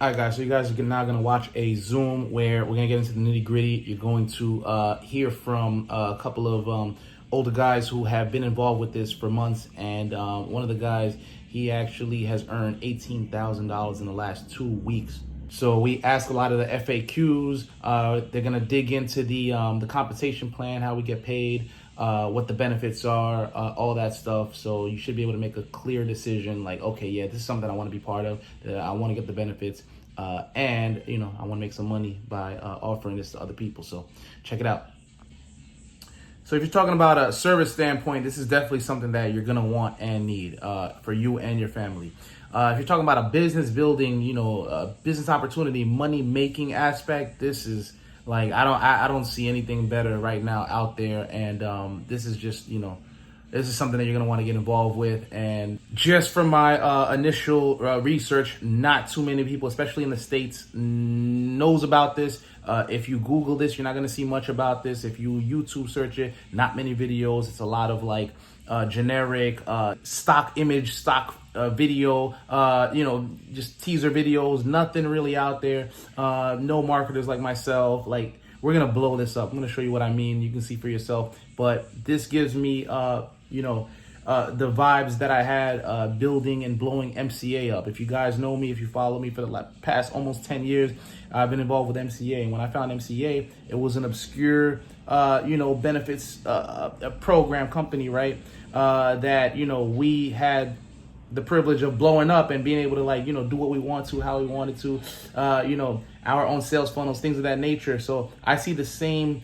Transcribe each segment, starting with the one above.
All right, guys. So you guys are now going to watch a Zoom where we're going to get into the nitty gritty. You're going to hear from a couple of older guys who have been involved with this for months. And one of the guys, he actually has earned $18,000 in the last 2 weeks. So we ask a lot of the FAQs. They're gonna dig into the compensation plan, how we get paid, what the benefits are, all that stuff. So you should be able to make a clear decision, like, okay, yeah, this is something I want to be part of. I want to get the benefits, and I want to make some money by offering this to other people. So check it out. So if you're talking about a service standpoint, this is definitely something that you're gonna want and need for you and your family. If you're talking about a business building, a business opportunity, money making aspect, this is like I don't see anything better right now out there, and this is just this is something that you're going to want to get involved with. And just from my initial research, not too many people, especially in the States, knows about this. If you Google this, you're not going to see much about this. If you YouTube search it, not many videos. It's a lot of like generic stock image, stock video, just teaser videos, nothing really out there. No marketers like myself. Like, we're going to blow this up. I'm going to show you what I mean. You can see for yourself. But this gives me, the vibes that I had building and blowing MCA up. If you guys know me, if you follow me for the past almost 10 years, I've been involved with MCA. And when I found MCA, it was an obscure, benefits program company, right? That, we had the privilege of blowing up and being able to do what we want to, how we wanted to, our own sales funnels, things of that nature. So I see the same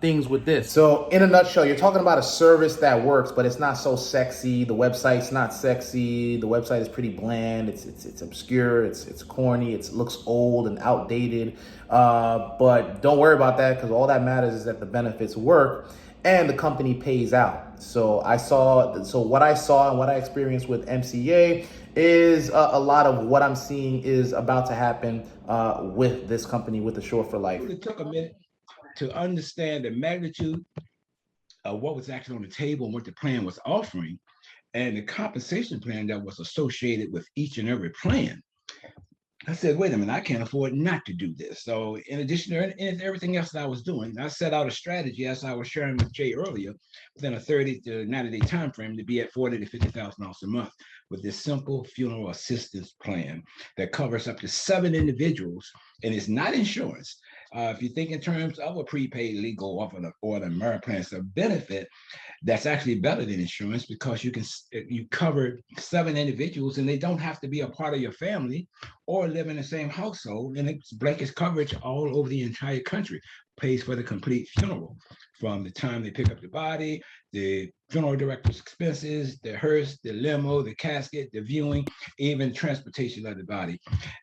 things with this. So in a nutshell, you're talking about a service that works, but it's not so sexy. The website's not sexy. The website is pretty bland. It's obscure. It's corny. It looks old and outdated. But don't worry about that, because all that matters is that the benefits work and the company pays out. So what I saw and what I experienced with MCA is a lot of what I'm seeing is about to happen with this company, with Assure for Life. It took a minute to understand the magnitude of what was actually on the table and what the plan was offering, and the compensation plan that was associated with each and every plan. I said, wait a minute, I can't afford not to do this. So in addition to everything else that I was doing, I set out a strategy, as I was sharing with Jay earlier, within a 30 to 90-day time frame, to be at $40,000 to $50,000 a month with this simple funeral assistance plan that covers up to 7 individuals, and it's not insurance. If you think in terms of a prepaid legal or an American, it's a benefit that's actually better than insurance, because you cover 7 individuals and they don't have to be a part of your family or live in the same household, and it's blankets coverage all over the entire country. Pays for the complete funeral, from the time they pick up the body, the funeral director's expenses, the hearse, the limo, the casket, the viewing, even transportation of the body.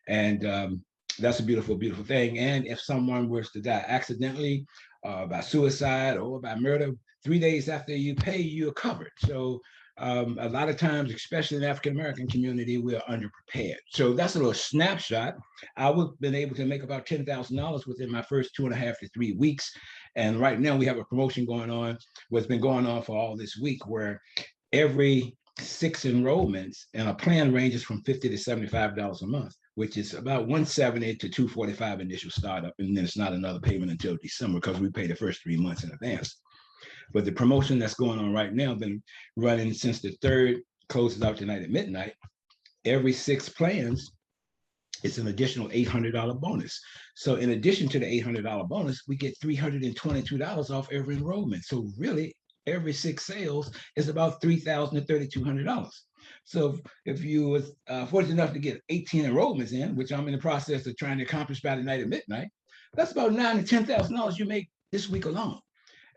And that's a beautiful, beautiful thing. And if someone was to die accidentally, by suicide or by murder, 3 days after you pay, you're covered. So a lot of times, especially in the African-American community, we are underprepared. So that's a little snapshot. I would have been able to make about $10,000 within my first 2.5 to 3 weeks. And right now we have a promotion going on, what's been going on for all this week, where every 6 enrollments, and a plan ranges from $50 to $75 a month, which is about $170 to $245 initial startup. And then it's not another payment until December, because we pay the first 3 months in advance. But the promotion that's going on right now, been running since the 3rd, closes out tonight at midnight. Every 6 plans, it's an additional $800 bonus. So in addition to the $800 bonus, we get $322 off every enrollment. So really, every 6 sales is about $3,000 to $3,200. So if you was fortunate enough to get 18 enrollments in, which I'm in the process of trying to accomplish by tonight at midnight, that's about $9,000 to $10,000 you make this week alone.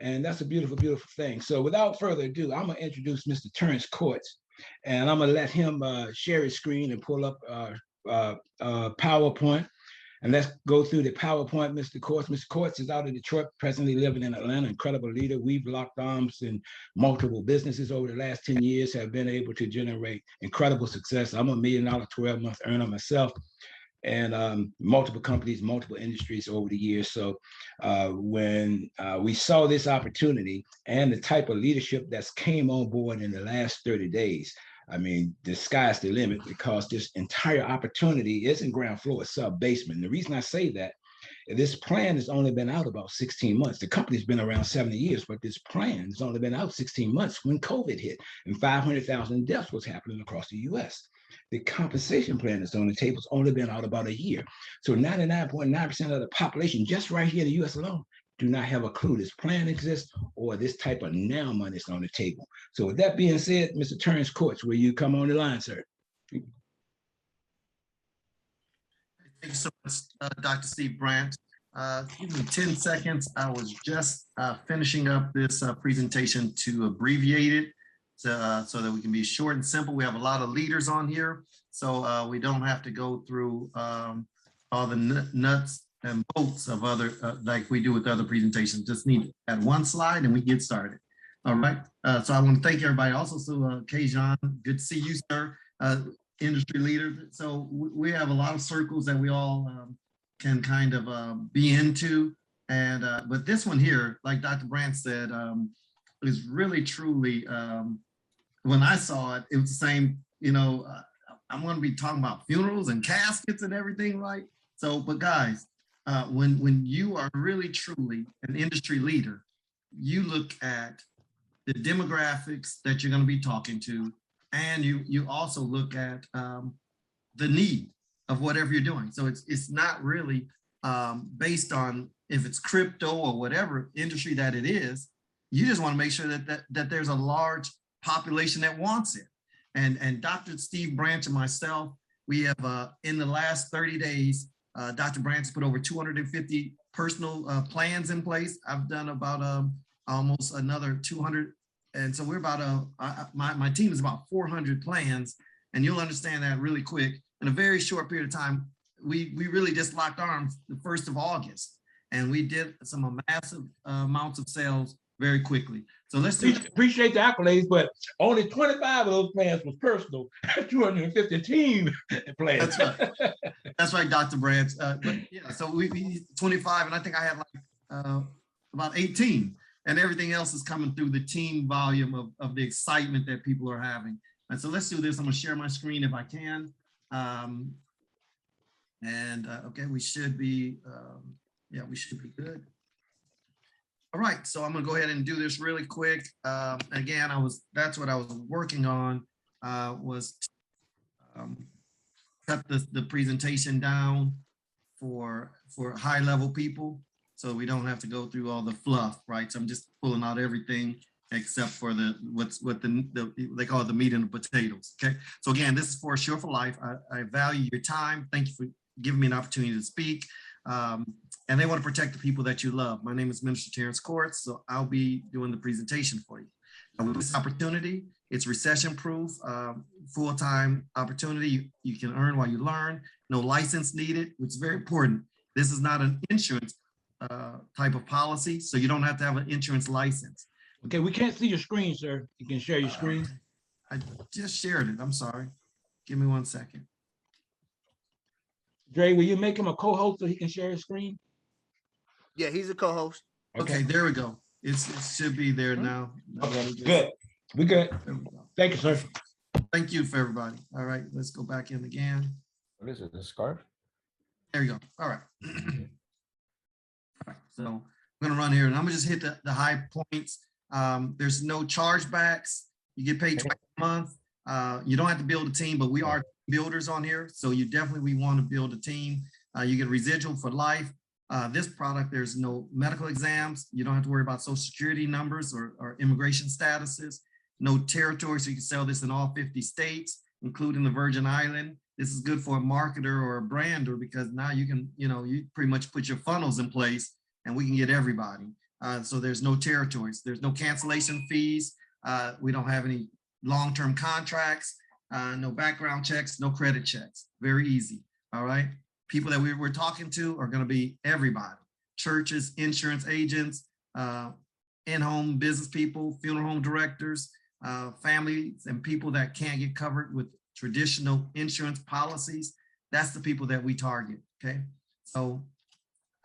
And that's a beautiful, beautiful thing. So without further ado, I'm going to introduce Mr. Terrence Courts, and I'm going to let him share his screen and pull up PowerPoint. And let's go through the PowerPoint. Mr. Courts. Mr. Courts is out of Detroit, presently living in Atlanta. Incredible leader. We've locked arms in multiple businesses over the last 10 years, have been able to generate incredible success. I'm a $1 million 12-month earner myself, and multiple companies, multiple industries over the years. So when we saw this opportunity and the type of leadership that's came on board in the last 30 days, I mean, the sky's the limit because this entire opportunity isn't ground floor, it's sub basement. And the reason I say that, this plan has only been out about 16 months. The company's been around 70 years, but this plan has only been out 16 months when COVID hit and 500,000 deaths was happening across the US. The compensation plan that's on the table has only been out about a year. So 99.9% of the population, just right here in the US alone, do not have a clue this plan exists or this type of now money is on the table. So with that being said, Mr. Terrence Courts, will you come on the line, sir? Thank you so much, Dr. Steve Branch. Give me 10 seconds. I was just finishing up this presentation to abbreviate it so that we can be short and simple. We have a lot of leaders on here, so we don't have to go through all the nuts and bolts of other, like we do with other presentations. Just need at one slide and we get started. All right. So I want to thank everybody. Also, so Kajan, good to see you, sir. Industry leader. So we have a lot of circles that we all can kind of be into. And but this one here, like Dr. Brandt said, is really truly, when I saw it, it was the same, you know, I'm going to be talking about funerals and caskets and everything, right? So, but guys, when you are really truly an industry leader, you look at the demographics that you're going to be talking to, and you also look at the need of whatever you're doing. So it's not really based on if it's crypto or whatever industry that it is. You just want to make sure that there's a large population that wants it. And Dr. Steve Branch and myself, we have in the last 30 days, Dr. Branch put over 250 personal plans in place. I've done about almost another 200. And so we're about, my team is about 400 plans, and you'll understand that really quick. In a very short period of time, we really just locked arms the 1st of August, and we did some massive amounts of sales very quickly. So let's do appreciate the accolades, but only 25 of those plans was personal, 250 team plans. That's right. That's right, Dr. Branch. But yeah, so we 25, and I think I had like about 18. And everything else is coming through the team volume of the excitement that people are having. And so let's do this. I'm going to share my screen if I can. Okay, we should be, yeah, we should be good. All right, so I'm going to go ahead and do this really quick. Again, that's what I was working on, was cut the presentation down for high level people, so we don't have to go through all the fluff, right? So I'm just pulling out everything except for what they call it, the meat and the potatoes. Okay. So again, this is for Sure for Life. I value your time. Thank you for giving me an opportunity to speak. And they want to protect the people that you love. My name is Minister Terrence Courts, so I'll be doing the presentation for you. Now, with this opportunity, it's recession-proof, full-time opportunity. You can earn while you learn. No license needed, which is very important. This is not an insurance type of policy, so you don't have to have an insurance license. Okay, we can't see your screen, sir. You can share your screen. I just shared it. I'm sorry. Give me 1 second. Dre, will you make him a co-host so he can share his screen? Yeah, he's a co-host. Okay, there we go. It should be there now. Okay, good. We good. Thank you, sir. Thank you for everybody. All right, let's go back in again. What is it? The scarf? There you go. All right. All right. So I'm gonna run here, and I'm gonna just hit the high points. There's no chargebacks. You get paid twice a month. You don't have to build a team, but we are builders on here, so you definitely want to build a team. You get residual for life. This product, there's no medical exams. You don't have to worry about social security numbers or immigration statuses. No territory, so you can sell this in all 50 states, including the Virgin Island. This is good for a marketer or a brander, because now you can, you pretty much put your funnels in place and we can get everybody. So there's no territories. There's no cancellation fees. We don't have any long-term contracts, no background checks, no credit checks. Very easy. All right. People that we're talking to are going to be everybody: churches, insurance agents, in-home business people, funeral home directors, families, and people that can't get covered with traditional insurance policies. That's the people that we target. Okay. So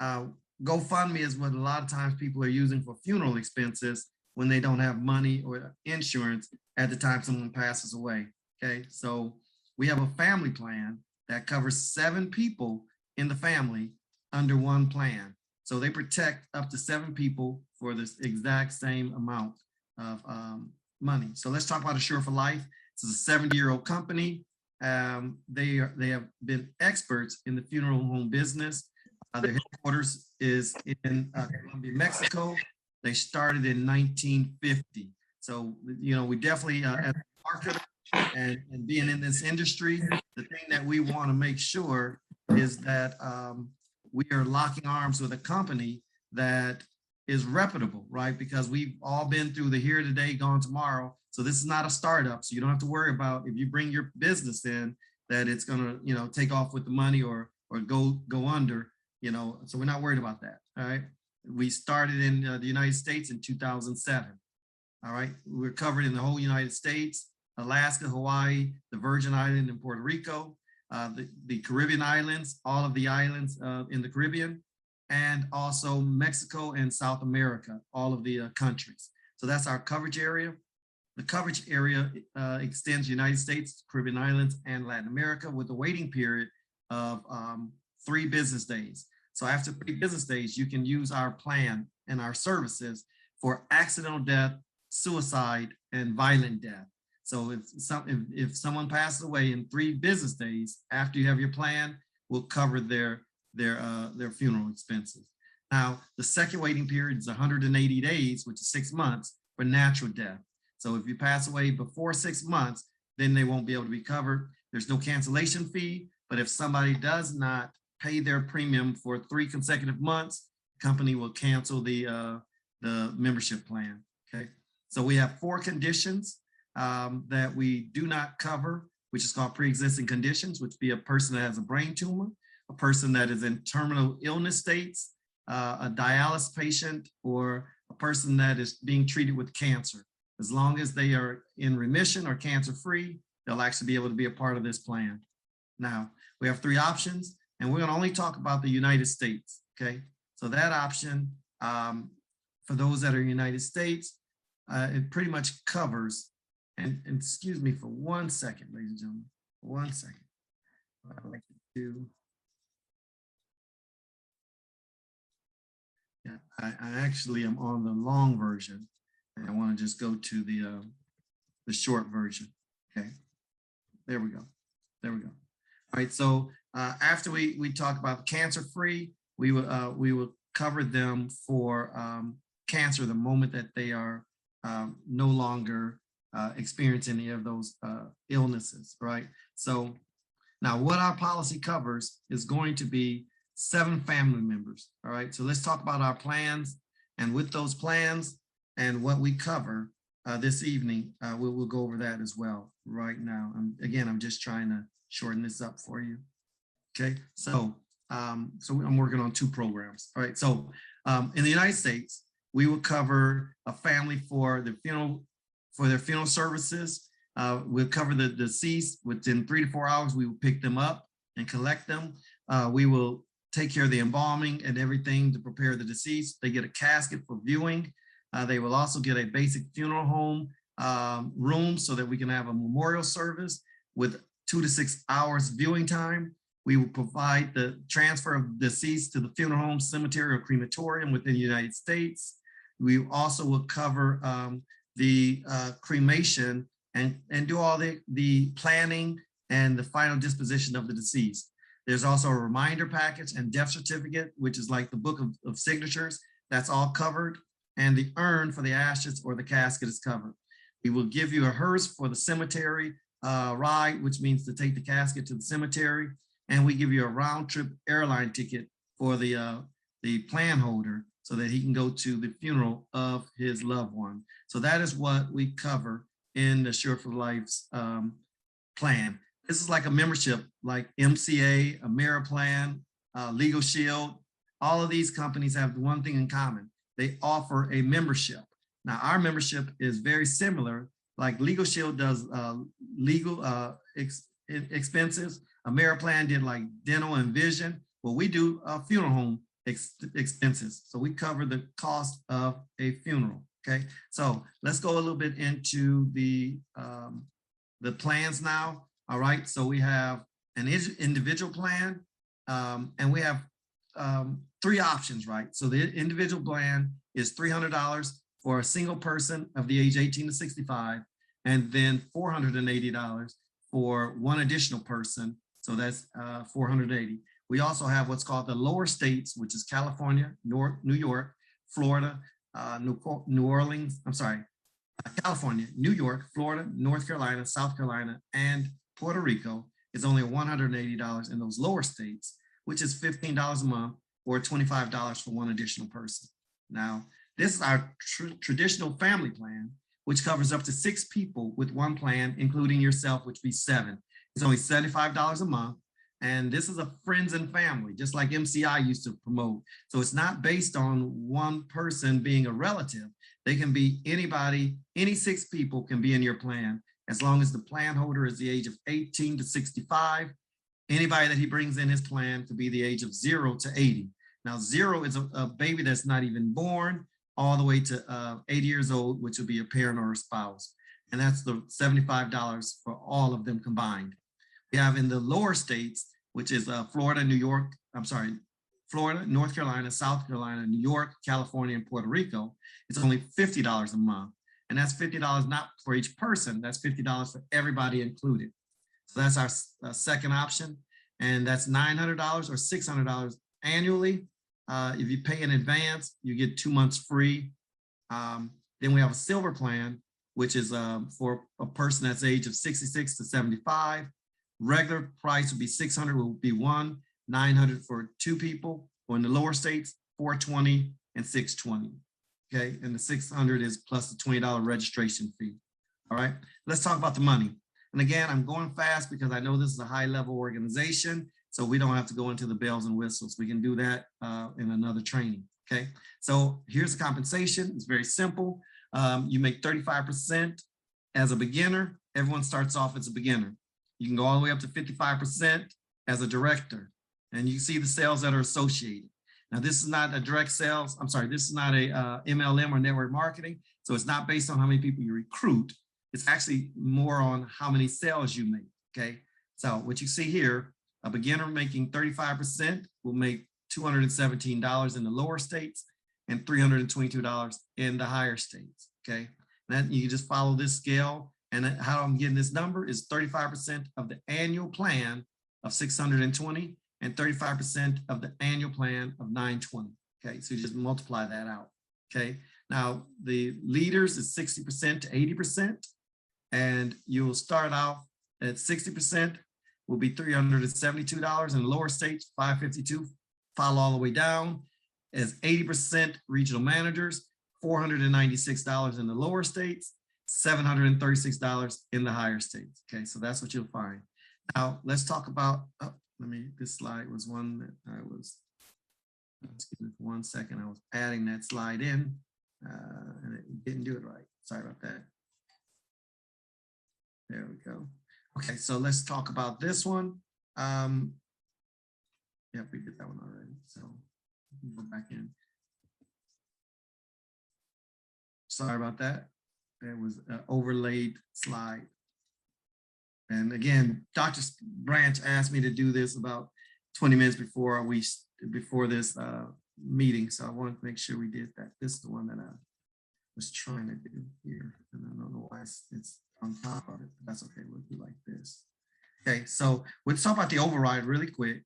GoFundMe is what a lot of times people are using for funeral expenses when they don't have money or insurance at the time someone passes away. Okay, so we have a family plan that covers 7 people in the family under one plan. So they protect up to 7 people for this exact same amount of money. So let's talk about Assure for Life. This is a 70-year-old company. They have been experts in the funeral home business. Their headquarters is in Colombia, Mexico. They started in 1950. So, you know, we definitely, as a marketer and being in this industry, the thing that we want to make sure is that we are locking arms with a company that is reputable, right? Because we've all been through the here today, gone tomorrow. So this is not a startup. So you don't have to worry about if you bring your business in that it's going to, you know, take off with the money or go under, you know, so we're not worried about that. All right. We started in the United States in 2007. All right. We're covered in the whole United States, Alaska, Hawaii, the Virgin Islands, and Puerto Rico, the Caribbean islands, all of the islands in the Caribbean, and also Mexico and South America, all of the countries. So that's our coverage area. The coverage area extends United States, Caribbean islands, and Latin America with a waiting period of 3 business days. So after 3 business days, you can use our plan and our services for accidental death, suicide, and violent death. So if someone passes away in 3 business days after you have your plan, we'll cover their funeral expenses. Now, the second waiting period is 180 days, which is 6 months for natural death. So if you pass away before 6 months, then they won't be able to be covered. There's no cancellation fee, but if somebody does not pay their premium for 3 consecutive months, the company will cancel the membership plan. Okay, so we have 4 conditions that we do not cover, which is called pre-existing conditions, which be a person that has a brain tumor, a person that is in terminal illness states, a dialysis patient, or a person that is being treated with cancer. As long as they are in remission or cancer-free, they'll actually be able to be a part of this plan. Now, we have 3 options, and we're going to only talk about the United States, okay? So that option, for those that are United States, it pretty much covers, and excuse me for 1 second, ladies and gentlemen, 1 second. I'd like to do, yeah, I actually am on the long version, and I want to just go to the short version, okay? There we go, there we go. All right, so after we talk about cancer-free, we will cover them for cancer the moment that they are no longer experiencing any of those illnesses, right? So now what our policy covers is going to be 7 family members, all right? So let's talk about our plans, and with those plans and what we cover this evening, we'll go over that as well right now. Again, I'm just trying to shorten this up for you. Okay, so I'm working on 2 programs. All right, so in the United States, we will cover a family for their funeral services. We'll cover the deceased within 3 to 4 hours. We will pick them up and collect them. We will take care of the embalming and everything to prepare the deceased. They get a casket for viewing. They will also get a basic funeral home room so that we can have a memorial service with 2 to 6 hours viewing time. We will provide the transfer of deceased to the funeral home, cemetery, or crematorium within the United States. We also will cover the cremation and do all the planning and the final disposition of the deceased. There's also a reminder package and death certificate, which is like the book of signatures. That's all covered. And the urn for the ashes or the casket is covered. We will give you a hearse for the cemetery ride, which means to take the casket to the cemetery. And we give you a round trip airline ticket for the plan holder so that he can go to the funeral of his loved one. So that is what we cover in the Assure for Life's plan. This is like a membership, like MCA, Ameriplan, Legal Shield. All of these companies have one thing in common. They offer a membership. Now, our membership is very similar. Like Legal Shield does legal expenses. Ameriplan did like dental and vision. Well, we do funeral home expenses. So we cover the cost of a funeral. Okay, so let's go a little bit into the the plans now. All right, so we have an individual plan, and we have 3 options, right? So the individual plan is $300 for a single person of the age 18 to 65, and then $480 for one additional person. So that's $480. We also have what's called the lower states, which is California, New York, Florida, New Orleans, I'm sorry, California, New York, Florida, North Carolina, South Carolina, and Puerto Rico. Is only $180 in those lower states, which is $15 a month or $25 for one additional person. Now, this is our traditional family plan, which covers up to 6 people with one plan, including yourself, which would be 7. It's only $75 a month. And this is a friends and family, just like MCI used to promote. So it's not based on one person being a relative. They can be anybody, any 6 people can be in your plan, as long as the plan holder is the age of 18 to 65. Anybody that he brings in his plan could be the age of 0 to 80. Now, 0 is a baby that's not even born, all the way to 80 years old, which would be a parent or a spouse. And that's the $75 for all of them combined. We have in the lower states, which is Florida, Florida, North Carolina, South Carolina, New York, California, and Puerto Rico. It's only $50 a month. And that's $50 not for each person, that's $50 for everybody included. So that's our second option. And that's $900 or $600 annually. If you pay in advance, you get 2 months free. Then we have a silver plan, which is for a person that's age of 66 to 75. Regular price would be $600, will be one, $900 for 2 people, or in the lower states, $420 and $620. Okay, and the $600 is plus the $20 registration fee. All right, let's talk about the money. And again, I'm going fast because I know this is a high level organization, so we don't have to go into the bells and whistles. We can do that in another training. Okay, so here's the compensation. It's very simple. You make 35% as a beginner. Everyone starts off as a beginner. You can go all the way up to 55% as a director, and you see the sales that are associated. Now, this is not a direct sales. I'm sorry, this is not a MLM or network marketing. So it's not based on how many people you recruit. It's actually more on how many sales you make, okay? So what you see here, a beginner making 35% will make $217 in the lower states and $322 in the higher states, okay? And then you just follow this scale, and how I'm getting this number is 35% of the annual plan of 620 and 35% of the annual plan of 920. Okay, so you just multiply that out. Okay, now the leaders is 60% to 80%, and you'll start off at 60% will be $372 in the lower states, $552, follow all the way down as 80% regional managers, $496 in the lower states, $736 in the higher states. Okay, so that's what you'll find. Now let's talk about, this slide was one that I was, excuse me for 1 second, I was adding that slide in and it didn't do it right. Sorry about that. There we go. Okay, so let's talk about this one. Yeah, we did that one already. So go back in. Sorry about that. It was an overlaid slide. And again, Dr. Branch asked me to do this about 20 minutes before this meeting. So I wanted to make sure we did that. This is the one that I was trying to do here. And I don't know why it's on top of it, but that's okay. We'll do like this. Okay, so let's talk about the override really quick.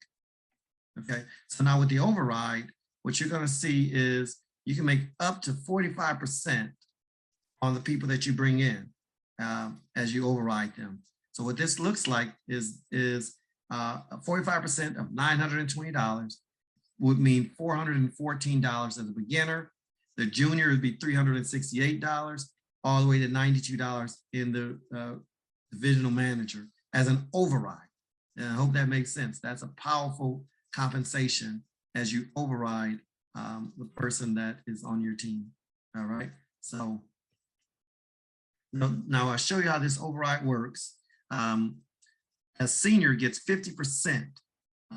Okay, so now with the override, what you're going to see is you can make up to 45% on the people that you bring in as you override them. So what this looks like is 45% of $920 would mean $414 as a beginner. The junior would be $368, all the way to $92 in the divisional manager as an override. And I hope that makes sense. That's a powerful compensation as you override the person that is on your team. All right. So now I'll show you how this override works. A senior gets 50%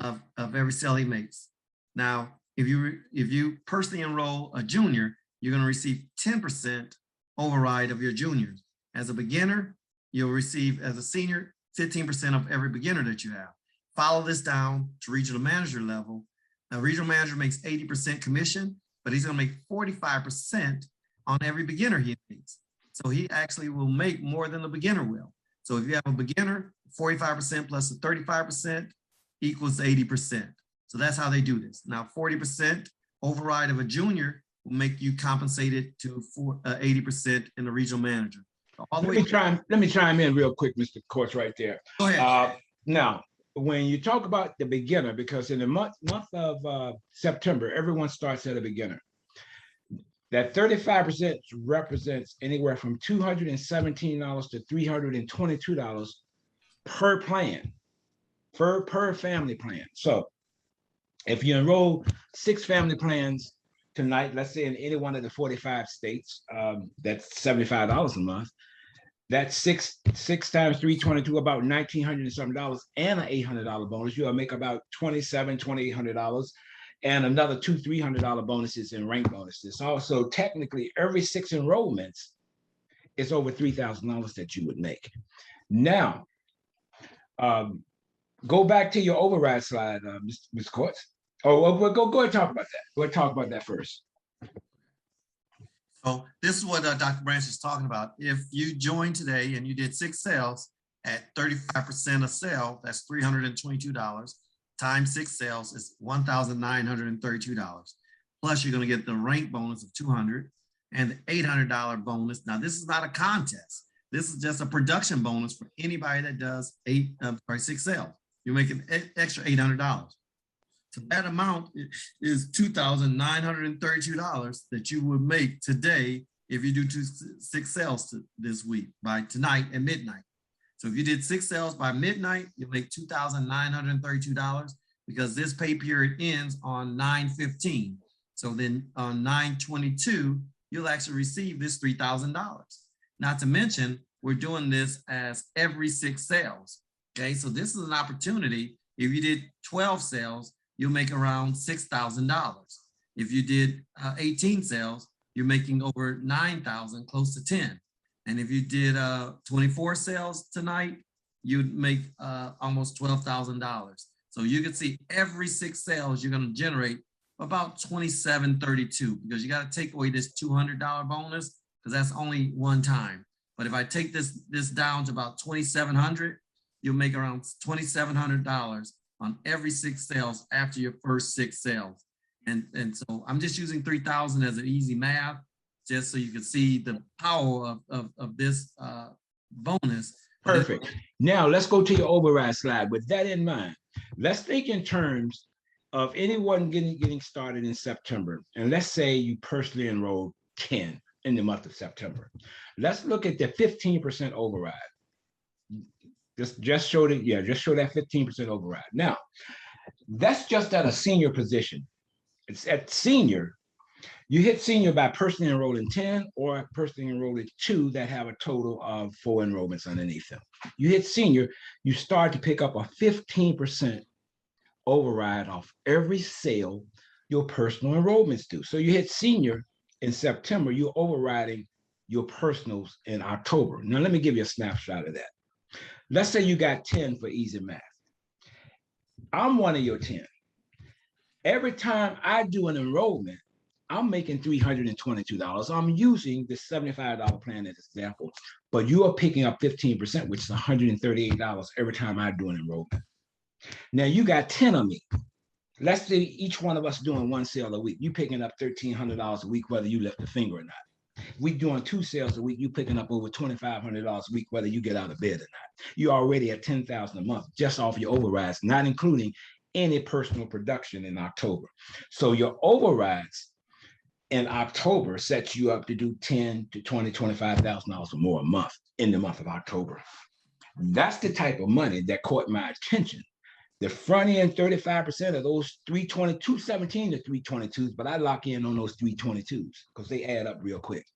of every sale he makes. Now, if you personally enroll a junior, you're going to receive 10% override of your juniors. As a beginner, you'll receive as a senior 15% of every beginner that you have. Follow this down to regional manager level. Now, regional manager makes 80% commission, but he's going to make 45% on every beginner he meets. So he actually will make more than the beginner will. So if you have a beginner, 45% plus the 35% equals 80%. So that's how they do this. Now, 40% override of a junior will make you compensated to 80% in the regional manager. So all the Let way me chime in real quick, Mr. Courts, right there. Go ahead. Now, when you talk about the beginner, because in the month of September, everyone starts at a beginner. That 35% represents anywhere from $217 to $322 per plan, per family plan. So if you enroll 6 family plans tonight, let's say in any one of the 45 states, that's $75 a month. That's six times 322, about $1,900 and something, and an $800 bonus. You'll make about $2,800, and another $300 bonuses and rank bonuses. Also, technically, every 6 enrollments is over $3,000 that you would make. Now, go back to your override slide, Ms. Courts. Oh, well, go ahead and talk about that. Go ahead and talk about that first. So this is what Dr. Branch is talking about. If you joined today and you did 6 sales at 35% a sale, that's $322. Times 6 sales is $1,932. Plus you're going to get the rank bonus of $200 and the $800 bonus. Now this is not a contest. This is just a production bonus for anybody that does 6 sales. You're making extra $800. So that amount is $2,932 that you would make today if you do 6 sales this week by tonight at midnight. So if you did 6 sales by midnight, you'll make $2,932 because this pay period ends on 9/15. So then on 9/22, you'll actually receive this $3,000. Not to mention, we're doing this as every 6 sales. Okay, so this is an opportunity. If you did 12 sales, you'll make around $6,000. If you did 18 sales, you're making over 9,000, close to 10. And if you did 24 sales tonight, you'd make almost $12,000. So you can see every 6 sales, you're gonna generate about $2,732 because you gotta take away this $200 bonus because that's only one time. But if I take this down to about $2,700, you'll make around $2,700 on every 6 sales after your first 6 sales. And so I'm just using 3,000 as an easy math, just so you can see the power of this bonus. Perfect. Now let's go to your override slide. With that in mind, let's think in terms of anyone getting started in September. And let's say you personally enrolled 10 in the month of September. Let's look at the 15% override. Just show that, just show that 15% override. Now, that's just at a senior position. It's at senior. You hit senior by personally enrolling 10 or personally enrolling 2 that have a total of 4 enrollments underneath them. You hit senior, you start to pick up a 15% override off every sale your personal enrollments do. So you hit senior in September, you're overriding your personals in October. Now, let me give you a snapshot of that. Let's say you got 10 for easy math. I'm one of your 10. Every time I do an enrollment, I'm making $322. I'm using the $75 plan as an example, but you are picking up 15%, which is $138 every time I do an enrollment. Now you got 10 of me. Let's say each one of us doing 1 sale a week. You picking up $1,300 a week, whether you lift a finger or not. We doing 2 sales a week, you picking up over $2,500 a week, whether you get out of bed or not. You're already at $10,000 a month just off your overrides, not including any personal production in October. So your overrides in October sets you up to do $10,000 to $20,000, $25,000 or more a month in the month of October. That's the type of money that caught my attention. The front end 35% of those 217 to 322s, but I lock in on those 322s because they add up real quick.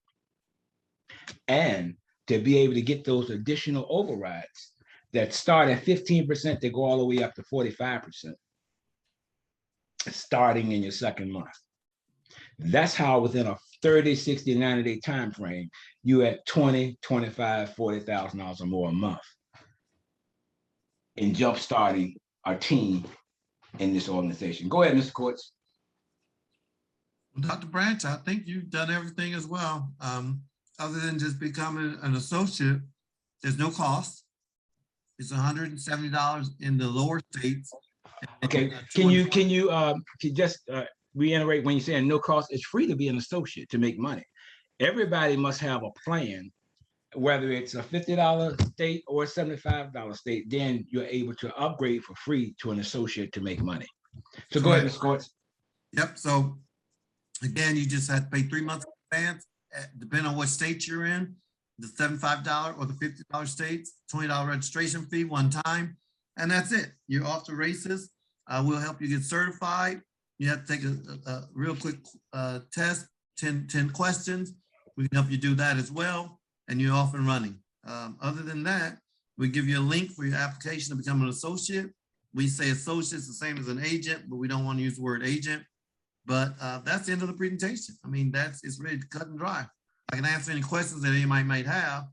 And to be able to get those additional overrides that start at 15%, they go all the way up to 45%, starting in your second month. That's how within a 30, 60, 90-day time frame, you at 20, 25, $40,000 or more a month in jumpstarting our team in this organization. Go ahead, Mr. Courts. Well, Dr. Branch, I think you've done everything as well. Other than just becoming an associate, there's no cost. It's $170 in the lower states. Okay, can you just reiterate when you're saying no cost? It's free to be an associate to make money. Everybody must have a plan, whether it's a $50 state or a $75 state, then you're able to upgrade for free to an associate to make money. So go ahead, Mr. Courts. Yep, so again, you just have to pay 3 months in advance, depending on what state you're in, the $75 or the $50 states, $20 registration fee one time, and that's it. You're off the races. We'll help you get certified. You have to take a real quick test, 10 questions. We can help you do that as well, and you're off and running. Other than that, we give you a link for your application to become an associate. We say associate is the same as an agent, but we don't want to use the word agent. But that's the end of the presentation. I mean, it's ready to cut and dry. I can answer any questions that anybody might have.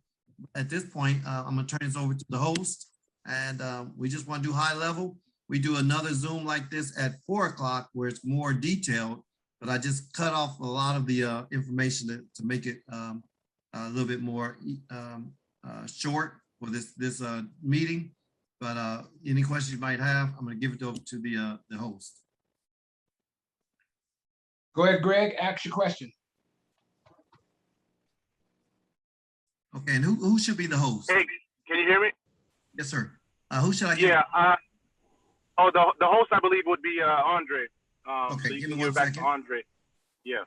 At this point, I'm gonna turn this over to the host, and we just want to do high level. We do another Zoom like this at 4 o'clock where it's more detailed, but I just cut off a lot of the information to make it a little bit more short for this meeting. But any questions you might have, I'm going to give it over to the host. Go ahead, Greg, ask your question. Okay, and who should be the host? Hey, can you hear me? Yes, sir. Who should I give? Yeah. The host, I believe, would be Andre. Okay, so you give can me give 1 it back second. to Andre. Yeah.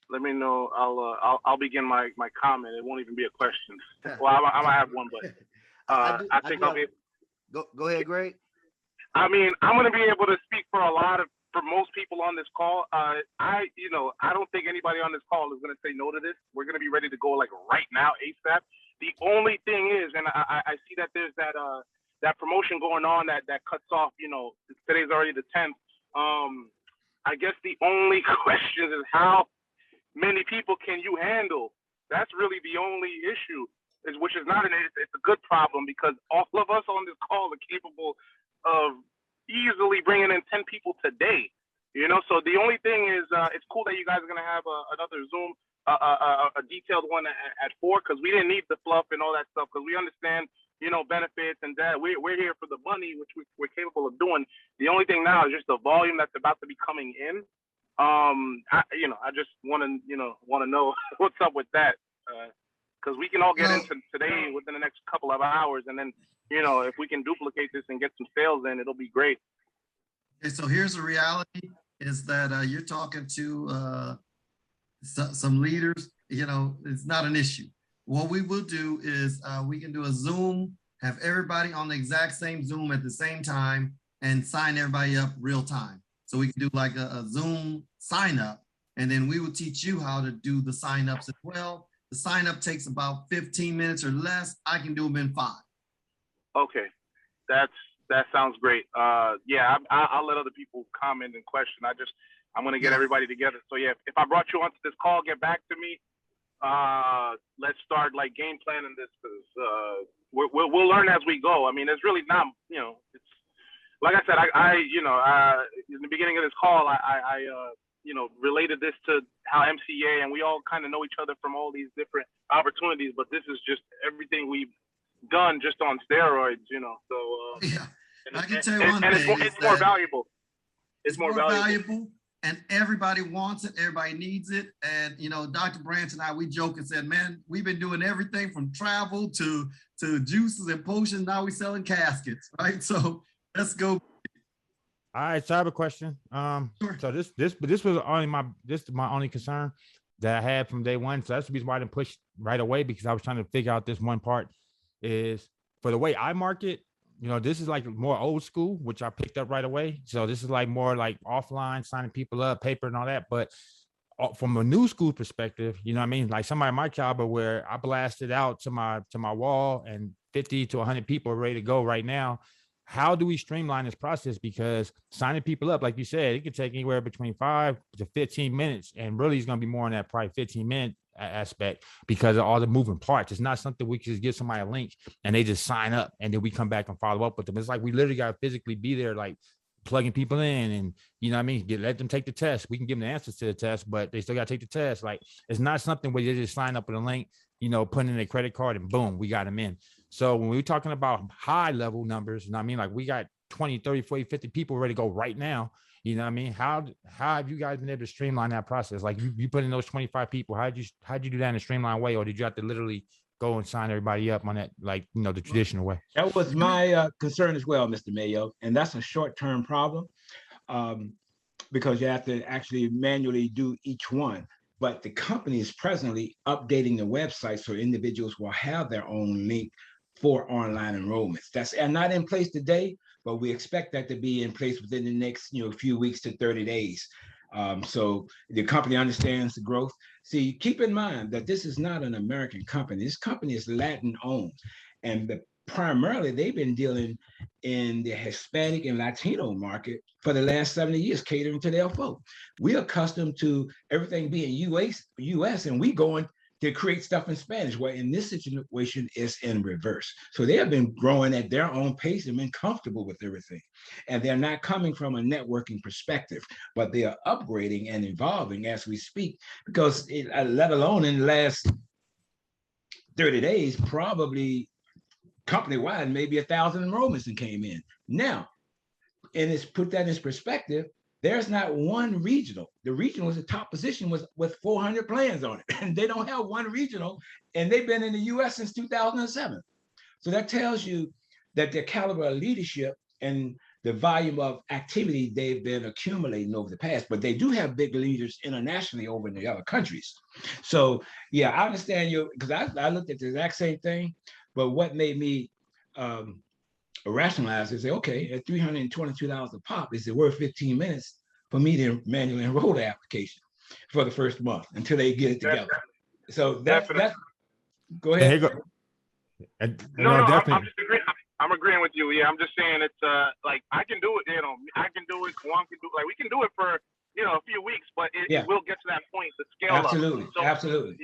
Let me know. I'll begin my comment. It won't even be a question. Well, I might have one, but I think I'll be. Go ahead, Greg. I mean, I'm going to be able to speak for most people on this call. I don't think anybody on this call is going to say no to this. We're going to be ready to go like right now, ASAP. The only thing is, and I see that there's that promotion going on that cuts off, today's already the 10th. I guess the only question is how many people can you handle? That's really the only issue, which is not it's a good problem because all of us on this call are capable of easily bringing in 10 people today, So the only thing is, it's cool that you guys are going to have another Zoom, a detailed one at 4, because we didn't need the fluff and all that stuff, because we understand, benefits and that we're here for the money, which we're capable of doing. The only thing now is just the volume that's about to be coming in. I just want to know what's up with that, because we can all get into today within the next couple of hours, and then if we can duplicate this and get some sales in, it'll be great. Okay, so here's the reality: is that you're talking to some leaders. It's not an issue. What we will do is we can do a Zoom, have everybody on the exact same Zoom at the same time, and sign everybody up real time. So we can do like a Zoom sign up, and then we will teach you how to do the sign ups as well. The sign up takes about 15 minutes or less. I can do them in 5. Okay, that sounds great. Yeah, I'll let other people comment and question. I'm gonna get everybody together. So yeah, if I brought you onto this call, get back to me. Let's start like game planning this, because we'll learn as we go. I mean, it's really not, it's like I said, in the beginning of this call, I related this to how MCA, and we all kind of know each other from all these different opportunities, but this is just everything we've done just on steroids, so yeah, I can tell you one thing, it's more valuable. It's more valuable, and everybody wants it, everybody needs it. And Dr. Branch and I, we joke and said, man, we've been doing everything from travel to juices and potions. Now we're selling caskets, right? So let's go. All right, so I have a question. Sure. So this was my only concern that I had from day one. So that's the reason why I didn't push right away, because I was trying to figure out this one part is for the way I market. This is like more old school, which I picked up right away. So this is like more like offline, signing people up, paper and all that. But from a new school perspective, what I mean? Like somebody my caliber, where I blasted out to my wall and 50 to 100 people are ready to go right now. how do we streamline this process? Because signing people up, like you said, it could take anywhere between 5 to 15 minutes, and really it's going to be more on that probably 15-minute aspect because of all the moving parts. It's not something we can just give somebody a link and they just sign up and then we come back and follow up with them. It's like we literally got to physically be there, like plugging people in, and you know what I mean, let them take the test. We can give them the answers to the test, but they still got to take the test. Like, it's not something where they just sign up with a link, you know, put in their credit card and boom, we got them in. So when we're talking about high level numbers, you know what I mean, like we got 20, 30, 40, 50 people ready to go right now. You know what I mean? How have you guys been able to streamline that process? Like you put in those 25 people, how'd you do that in a streamlined way? Or did you have to literally go and sign everybody up on that, like, you know, the traditional way? That was my concern as well, Mr. Mayo. And that's a short-term problem because you have to actually manually do each one. But the company is presently updating the website so individuals will have their own link for online enrollments. That's not in place today, but we expect that to be in place within the next few weeks to 30 days. So the company understands the growth. See, keep in mind that this is not an American company. This company is Latin owned, and primarily they've been dealing in the Hispanic and Latino market for the last 70 years, catering to their folk. We're accustomed to everything being US, and we going to create stuff in Spanish, where in this situation is in reverse. So they have been growing at their own pace and been comfortable with everything. And they're not coming from a networking perspective, but they are upgrading and evolving as we speak, because let alone in the last 30 days, probably company-wide, maybe 1,000 enrollments that came in. Now, and it's put that in perspective, there's not one regional. The regional is the top position with 400 plans on it. And they don't have one regional, and they've been in the US since 2007. So that tells you that the caliber of leadership and the volume of activity they've been accumulating over the past, but they do have big leaders internationally over in the other countries. So yeah, I understand you, because I looked at the exact same thing, but what made me rationalize and say, okay, at $322 a pop, is it worth 15 minutes for me to manually enroll the application for the first month until they get it together? Definitely. So Definitely. Go ahead. No, I'm agreeing with you. Yeah, I'm just saying it's like I can do it. I can do it. Juan can do it. Like we can do it for a few weeks, but it will get to that point to scale absolutely. up. So, absolutely.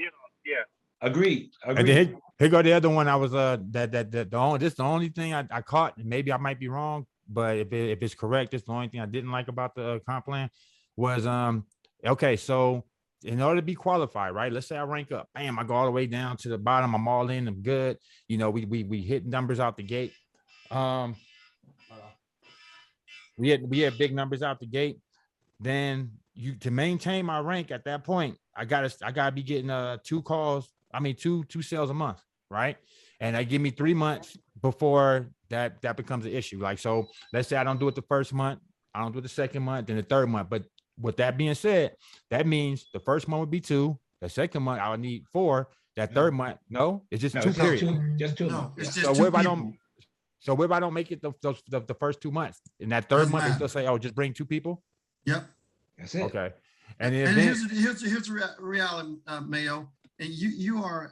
Yeah. Agreed. And then here go the other one. I was this is the only thing I caught. Maybe I might be wrong, but if it's correct, it's the only thing I didn't like about the comp plan was okay. So in order to be qualified, right? Let's say I rank up, bam, I go all the way down to the bottom. I'm all in. I'm good. We hit numbers out the gate. We had big numbers out the gate. Then to maintain my rank at that point, I gotta be getting two sales a month, right? And that give me 3 months before that becomes an issue. Like, so let's say I don't do it the first month, I don't do it the second month, then the third month. But with that being said, that means the first month would be 2, the second month I would need 4, that third month, it's just 2 periods. Just 2 No, months. it's Yeah. just two people. So what if I don't make it the first 2 months? In that third month, they still say, oh, just bring 2 people? Yep. That's it. Okay. And here's the reality, Mayo. And you are,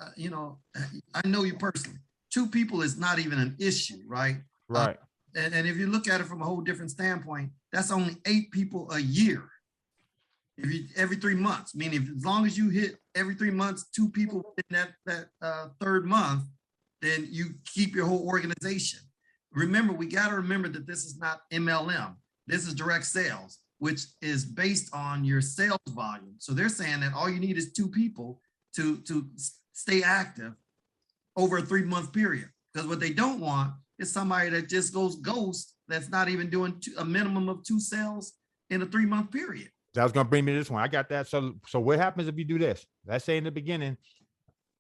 I know you personally. 2 people is not even an issue, right? Right. And if you look at it from a whole different standpoint, that's only 8 people a year. Every 3 months, meaning as long as you hit every 3 months, 2 people in that third month, then you keep your whole organization. Remember, we got to remember that this is not MLM. This is direct sales, which is based on your sales volume. So they're saying that all you need is 2 people to stay active over a 3-month period. Because what they don't want is somebody that just goes ghost, that's not even doing a minimum of 2 sales in a 3-month period. That was gonna bring me to this one. I got that. So what happens if you do this? Let's say in the beginning,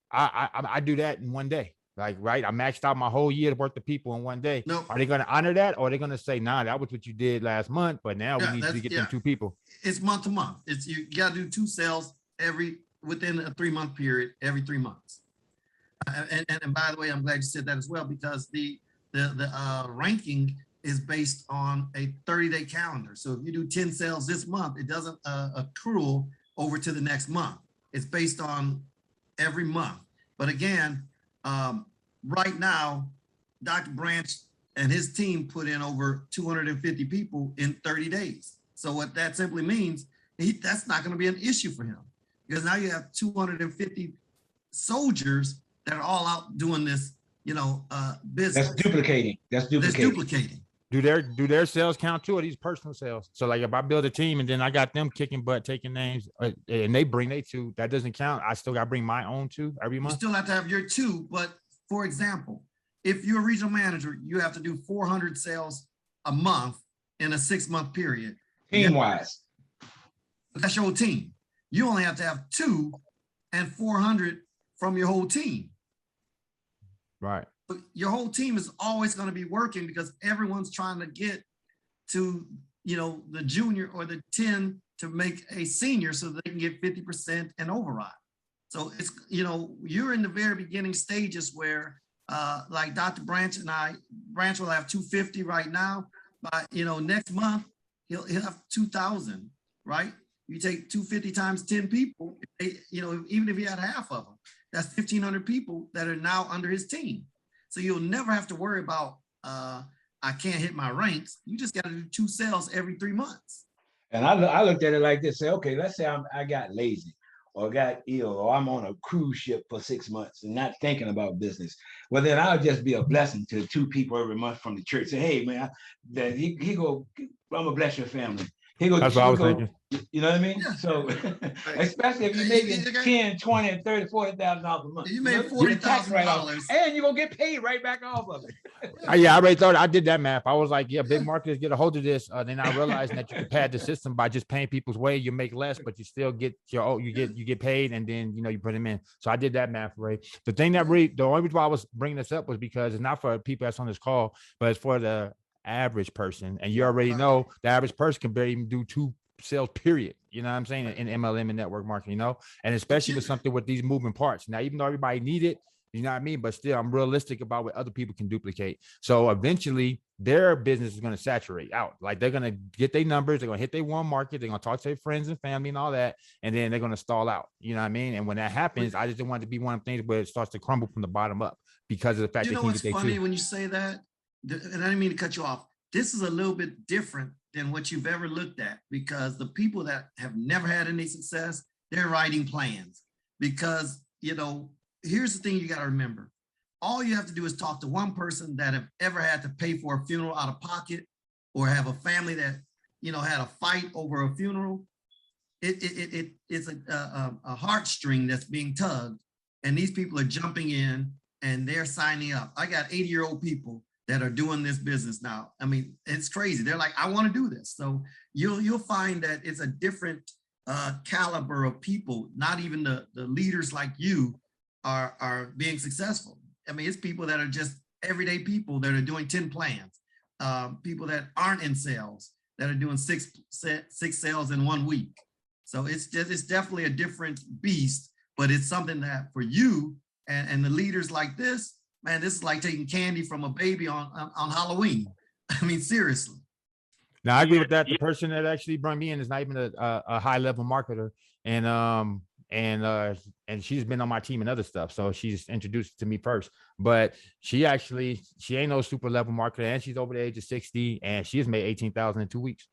I do that in 1 day. Like, right, I maxed out my whole year's worth of people in 1 day. No. Are they going to honor that, or are they going to say, nah, that was what you did last month, but now we need to get them 2 people? It's month to month. It's you got to do 2 sales within a 3-month period, every 3 months. And by the way, I'm glad you said that as well, because the ranking is based on a 30-day calendar. So if you do 10 sales this month, it doesn't accrue over to the next month. It's based on every month. But again, right now, Dr. Branch and his team put in over 250 people in 30 days. So what that simply means, that's not going to be an issue for him, because now you have 250 soldiers that are all out doing this, business. That's duplicating. That's duplicating. Do their sales count too, or these personal sales? So like if I build a team and then I got them kicking butt, taking names, and they bring their two, that doesn't count. I still got to bring my own two every month. You still have to have your two, but for example, if you're a regional manager, you have to do 400 sales a month in a 6-month period. Team-wise. That's your whole team. You only have to have 2 and 400 from your whole team. Right. But your whole team is always going to be working because everyone's trying to get to, the junior or the 10 to make a senior so they can get 50% and override. So it's, you're in the very beginning stages where like Dr. Branch will have 250 right now. By, next month, he'll have 2,000, right? You take 250 times 10 people, even if he had half of them, that's 1,500 people that are now under his team. So you'll never have to worry about, I can't hit my ranks. You just got to do 2 sales every 3 months. And I looked at it like this, say, okay, let's say I got lazy or got ill, or I'm on a cruise ship for 6 months and not thinking about business. Well, then I'll just be a blessing to 2 people every month from the church. Say, hey, man, that I'm gonna bless your family. That's what I was thinking. You know what I mean? Yeah. So, especially if you're making 10, 20, and 30, $40,000 a month. You made $40,000, and you're gonna get paid right back off of it. Yeah, I already thought I did that math. I was like, yeah, big marketers get a hold of this. Then I realized that you can pad the system by just paying people's way. You make less, but you still get you get paid, and then you put them in. So I did that math, Ray. The thing that the only reason why I was bringing this up was because it's not for people that's on this call, but it's for the average person. And you already know the average person can barely even do 2 sales, period. You know what I'm saying? In MLM and network marketing, and especially with something with these moving parts. Now, even though everybody need it, you know what I mean? But still, I'm realistic about what other people can duplicate. So eventually their business is going to saturate out. Like they're going to get their numbers. They're going to hit their one market. They're going to talk to their friends and family and all that. And then they're going to stall out. You know what I mean? And when that happens, I just didn't want it to be one of the things where it starts to crumble from the bottom up because of the fact that what's funny when you say that, and I didn't mean to cut you off. This is a little bit different than what you've ever looked at, because the people that have never had any success, they're writing plans. Because, here's the thing you got to remember. All you have to do is talk to one person that have ever had to pay for a funeral out of pocket, or have a family that, had a fight over a funeral. It's a heartstring that's being tugged, and these people are jumping in and they're signing up. I got 80-year-old people that are doing this business now. I mean, it's crazy. They're like, I want to do this. So you'll find that it's a different caliber of people. Not even the leaders like you are being successful. I mean, it's people that are just everyday people that are doing 10 plans. People that aren't in sales that are doing six sales in 1 week. So it's definitely a different beast, but it's something that for you and the leaders like this, man, this is like taking candy from a baby on Halloween. I mean, seriously. Now I agree with that. The person that actually brought me in is not even a high level marketer, and she's been on my team and other stuff. So she's introduced to me first, but she ain't no super level marketer, and she's over the age of 60, and she has made 18,000 in 2 weeks.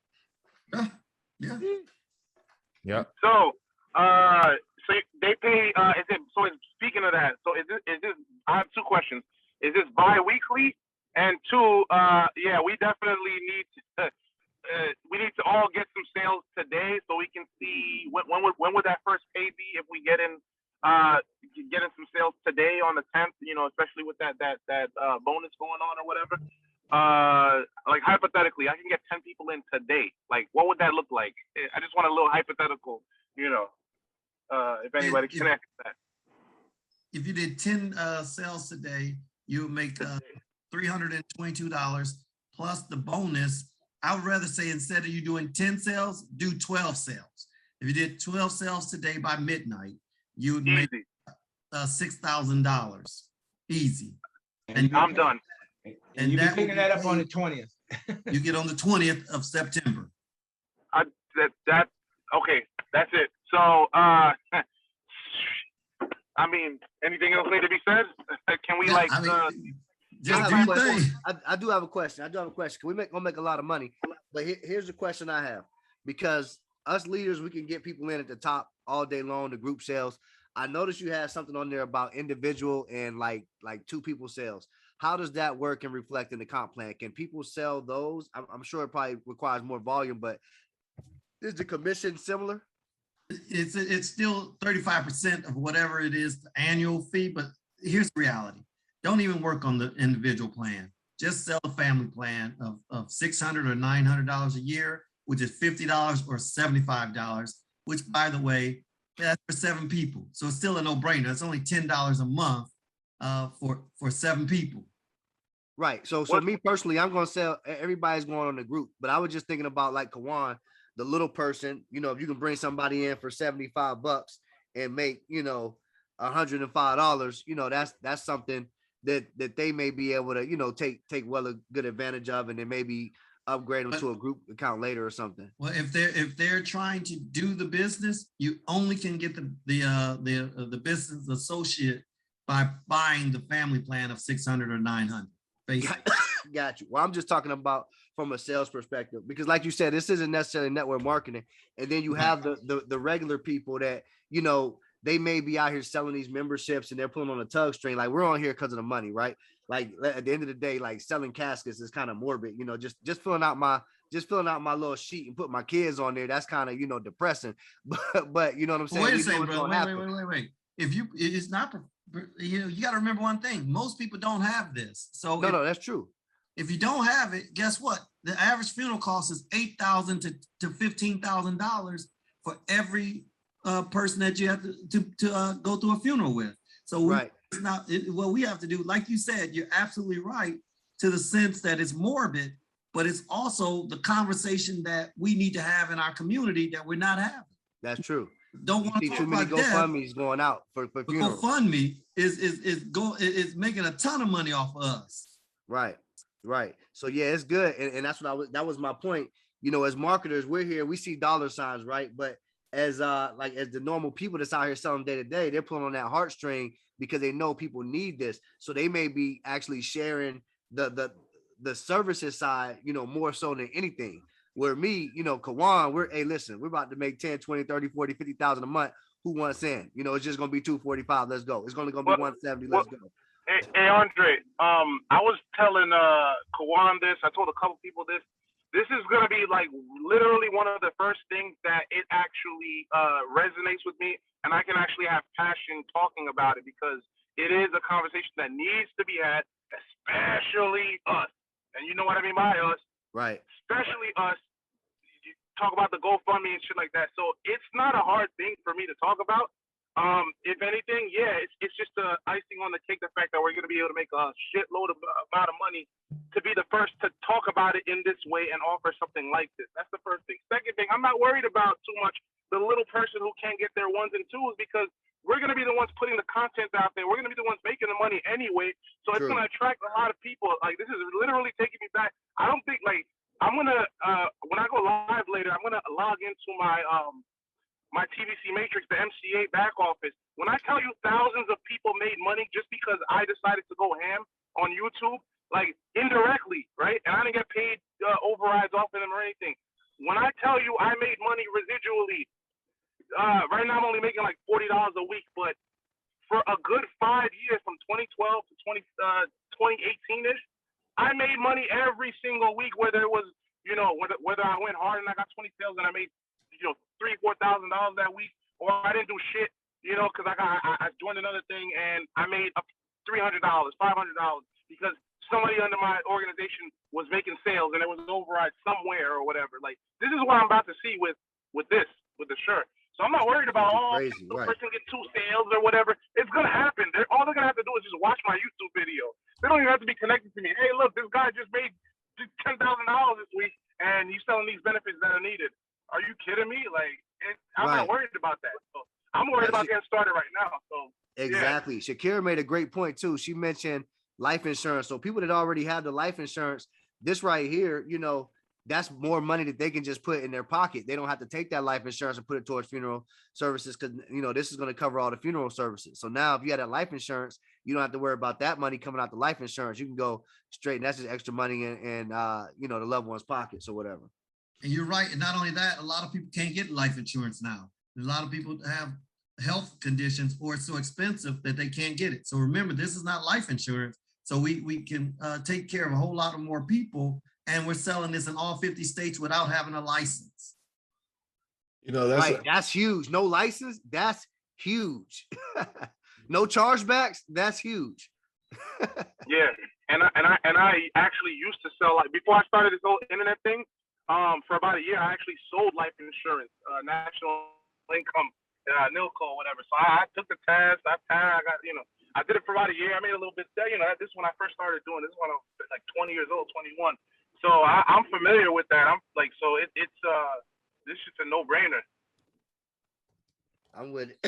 Yeah. Yeah. So they pay. Speaking of that, so is this? I have 2 questions. Is this bi-weekly? And 2, we definitely need to. We need to all get some sales today, so we can see when would that first pay be if we get in some sales today on the 10th. Especially with that bonus going on or whatever. Like hypothetically, I can get 10 people in today. Like, what would that look like? I just want a little hypothetical. If anybody can answer that. If you did 10 sales today, you would make $322 plus the bonus. I would rather say instead of you doing 10 sales, do 12 sales. If you did 12 sales today by midnight, you would make $6,000. Easy. And I'm done. And you're picking that up on the 20th. You get on the 20th of September. Okay. That's it. So, I mean, anything else need to be said? Can we Just I do have a your question. thing. I do have a question. Can we gonna make a lot of money? But here's the question I have, because us leaders, we can get people in at the top all day long, the group sales. I noticed you had something on there about individual and like two people sales. How does that work and reflect in the comp plan? Can people sell those? I'm sure it probably requires more volume, but is the commission similar? It's still 35% of whatever it is, the annual fee. But here's the reality. Don't even work on the individual plan. Just sell a family plan of $600 or $900 a year, which is $50 or $75, which, by the way, that's for 7 people. So it's still a no-brainer. It's only $10 a month for 7 people. Right. So me personally, I'm going to sell, everybody's going on the group, but I was just thinking about like Kawan, the little person, you know, if you can bring somebody in for $75 and make, you know, $105, you know, that's something that they may be able to, you know, take a good advantage of, and then maybe upgrade them to a group account later or something. Well, if they're trying to do the business, you only can get the business associate by buying the family plan of 600 or 900. Basically. Got you. Well, I'm just talking about from a sales perspective, because like you said, this isn't necessarily network marketing. And then you have the regular people that, you know, they may be out here selling these memberships and they're pulling on a tug string. Like, we're on here because of the money, right? Like at the end of the day, like selling caskets is kind of morbid, you know, just filling out my little sheet and put my kids on there. That's kind of, you know, depressing, but you know what I'm saying? Wait a second, bro. Wait. It's not, you know, you got to remember one thing. Most people don't have this. So no, that's true. If you don't have it, guess what? The average funeral cost is $8,000 to $15,000 for every person that you have to go through a funeral with. So right. It's not what we have to do. Like you said, you're absolutely right, to the sense that it's morbid, but it's also the conversation that we need to have in our community that we're not having. That's true. Don't want to see too many GoFundMe's going out for funerals. GoFundMe is making a ton of money off of us. Right. So yeah, it's good, and that's what that was my point. You know, as marketers, we're here, we see dollar signs, right? But as the normal people that's out here selling day to day, they're pulling on that heartstring because they know people need this. So they may be actually sharing the services side, you know, more so than anything. Where me, you know, Kawan, we're about to make 10, 20, 30, 40, 50,000 a month. Who wants in? You know, it's just gonna be 245. Let's go. It's only gonna be 170. Let's go. Hey, Andre, I was telling Kawan this. I told a couple people this. This is going to be like literally one of the first things that it actually resonates with me, and I can actually have passion talking about it, because it is a conversation that needs to be had, especially us. And you know what I mean by us. Right. Especially us. You talk about the GoFundMe and shit like that. So it's not a hard thing for me to talk about. If anything, yeah, it's just the icing on the cake, the fact that we're going to be able to make a shitload of amount of money to be the first to talk about it in this way and offer something like this. That's the first thing. Second thing, I'm not worried about too much the little person who can't get their ones and twos, because we're going to be the ones putting the content out there. We're going to be the ones making the money anyway. So it's going to attract a lot of people. Like, this is literally taking me back. I don't think, like, I'm going to, when I go live later, I'm going to log into my TVC Matrix, the MCA back office. When I tell you thousands of people made money just because I decided to go ham on YouTube, like indirectly, right? And I didn't get paid overrides off of them or anything. When I tell you I made money residually, right now I'm only making like $40 a week, but for a good 5 years, from 2012 to 2018-ish, I made money every single week, whether it was, you know, whether I went hard and I got 20 sales and I made, you know, $3,000-$4,000 that week, or I didn't do shit, you know, because I joined another thing and I made up $300, $500 because somebody under my organization was making sales and there was an override somewhere or whatever. Like, this is what I'm about to see with the shirt. So I'm not worried about the person get 2 sales or whatever. It's gonna happen. All they're gonna have to do is just watch my YouTube video. They don't even have to be connected to me. Hey, look, this guy just made $10,000 this week and he's selling these benefits that are needed. Are you kidding me? Like, I'm not worried about that. So I'm worried about getting started right now. So exactly. Yeah. Shakira made a great point too. She mentioned life insurance. So people that already have the life insurance, this right here, you know, that's more money that they can just put in their pocket. They don't have to take that life insurance and put it towards funeral services because, you know, this is going to cover all the funeral services. So now if you had that life insurance, you don't have to worry about that money coming out the life insurance. You can go straight, and that's just extra money in you know, the loved one's pockets or whatever. And you're right. And not only that, a lot of people can't get life insurance now. A lot of people have health conditions or it's so expensive that they can't get it. So remember, this is not life insurance. So we can take care of a whole lot of more people, and we're selling this in all 50 states without having a license. You know, that's Right, that's huge. No license, that's huge. No chargebacks, that's huge. Yeah, and I actually used to sell, like, before I started this whole internet thing. For about a year, I actually sold life insurance, national income, NILCO, whatever. So I took the test. I got, you know, I did it for about a year. I made a little bit, you know, this is when I first started doing this. When I was like 20 years old, 21. So I'm familiar with that. I'm like, so it's this is a no-brainer. I'm with it.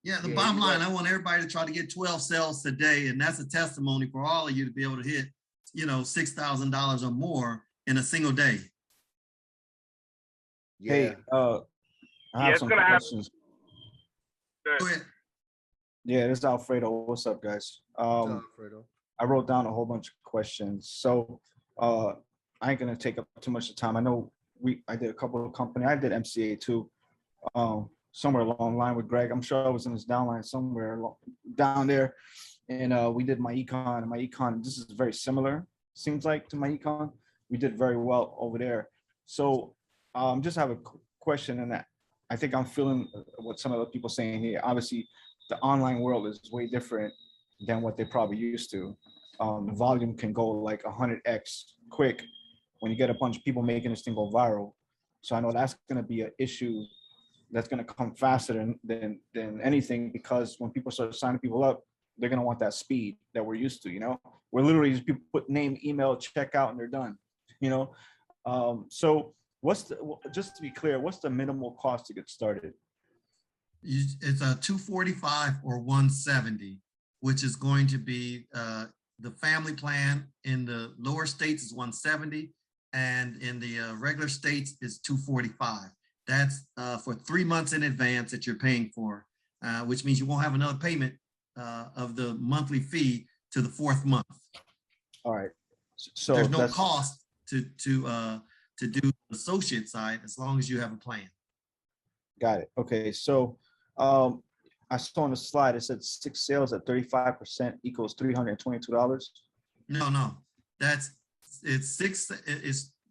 Yeah, the Yeah, bottom you're line, right. I want everybody to try to get 12 sales today. And that's a testimony for all of you to be able to hit, you know, $6,000 or more in a single day. Yeah. Hey, I have it's some gonna happen. questions. Go ahead. Yeah, this is Alfredo. What's up, guys? Alfredo. I wrote down a whole bunch of questions. So I ain't gonna take up too much of time. I know I did a couple of company. I did MCA too. Somewhere along the line with Greg. I'm sure I was in his downline somewhere down there. And we did my econ, and my econ, this is very similar, seems like, to my econ. We did very well over there. So just have a question, and that I think I'm feeling what some of the people saying here. Obviously, the online world is way different than what they're probably used to. The volume can go like 100x quick when you get a bunch of people making this thing go viral. So I know that's going to be an issue that's going to come faster than anything, because when people start signing people up, they're going to want that speed that we're used to. You know, we're literally just people put name, email, check out, and they're done. You know, so just to be clear, what's the minimal cost to get started? It's a 245 or 170, which is going to be the family plan in the lower states is 170, and in the regular states is 245. That's for 3 months in advance that you're paying for, which means you won't have another payment of the monthly fee to the 4th month. All right. So there's no cost to do the associate side as long as you have a plan. Got it. Okay. So I saw on the slide, it said 6 sales at 35% equals $322. No,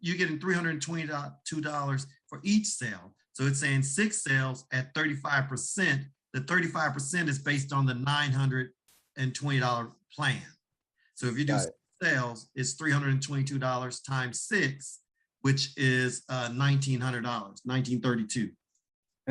you're getting $322 for each sale. So it's saying 6 sales at 35%. The 35% is based on the $920 plan. So if you do 6 sales, it's $322 times 6, which is $1,900, $1,932.